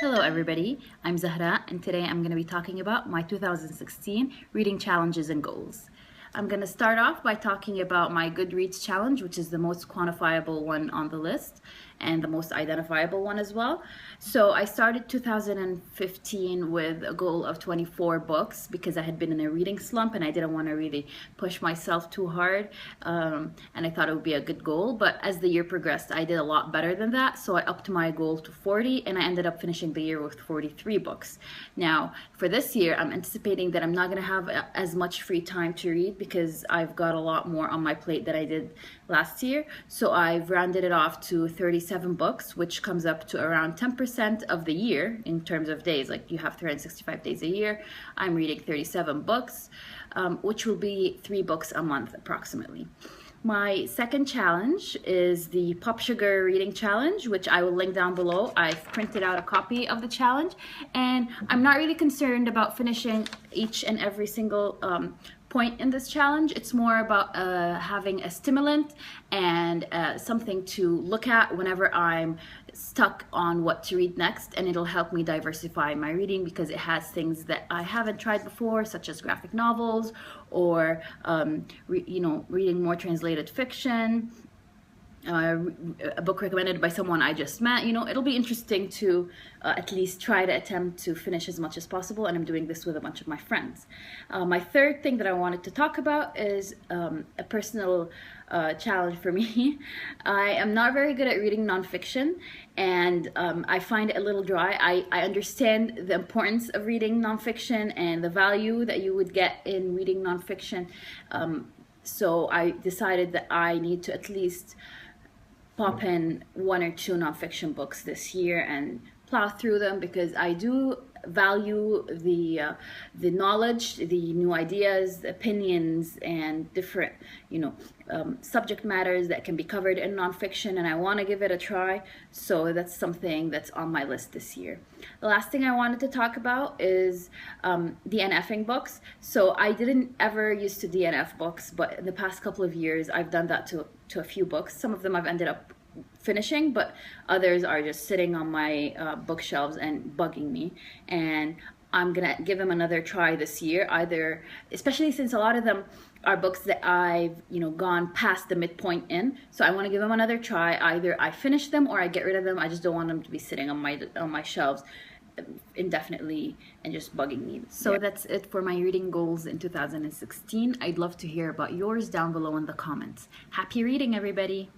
Hello everybody, I'm Zahra and today I'm going to be talking about my 2016 reading challenges and goals. I'm going to start off by talking about my Goodreads challenge, which is the most quantifiable one on the list and the most identifiable one as well. So I started 2015 with a goal of 24 books because I had been in a reading slump and I didn't want to really push myself too hard, and I thought it would be a good goal. But as the year progressed, I did a lot better than that, so I upped my goal to 40 and I ended up finishing the year with 43 books. Now for this year, I'm anticipating that I'm not going to have as much free time to read because I've got a lot more on my plate than I did last year. So I've rounded it off to 37 books, which comes up to around 10% of the year in terms of days. Like, you have 365 days a year. I'm reading 37 books, which will be 3 books a month approximately. My second challenge is the Popsugar reading challenge, which I will link down below. I've printed out a copy of the challenge, and I'm not really concerned about finishing each and every single point in this challenge. It's more about having a stimulant and something to look at whenever I'm stuck on what to read next, and it'll help me diversify my reading because it has things that I haven't tried before, such as graphic novels or reading more translated fiction, a book recommended by someone I just met. It'll be interesting to at least try to attempt to finish as much as possible, and I'm doing this with a bunch of my friends. My third thing that I wanted to talk about is a personal challenge for me. I am not very good at reading nonfiction, and I find it a little dry. I understand the importance of reading nonfiction and the value that you would get in reading nonfiction, so I decided that I need to at least pop in 1 or 2 nonfiction books this year and plow through them, because I do value the knowledge, the new ideas, the opinions, and different subject matters that can be covered in nonfiction, and I want to give it a try. So that's something that's on my list this year. The last thing I wanted to talk about is DNFing books. So I didn't ever used to DNF books, but in the past couple of years I've done that to a few books. Some of them I've ended up finishing, but others are just sitting on my bookshelves and bugging me, and I'm gonna give them another try this year, either, especially since a lot of them are books that I've gone past the midpoint in. So I want to give them another try. Either I finish them or I get rid of them. I just don't want them to be sitting on my shelves indefinitely and just bugging me. So that's it for my reading goals in 2016. I'd love to hear about yours down below in the comments. Happy reading, everybody.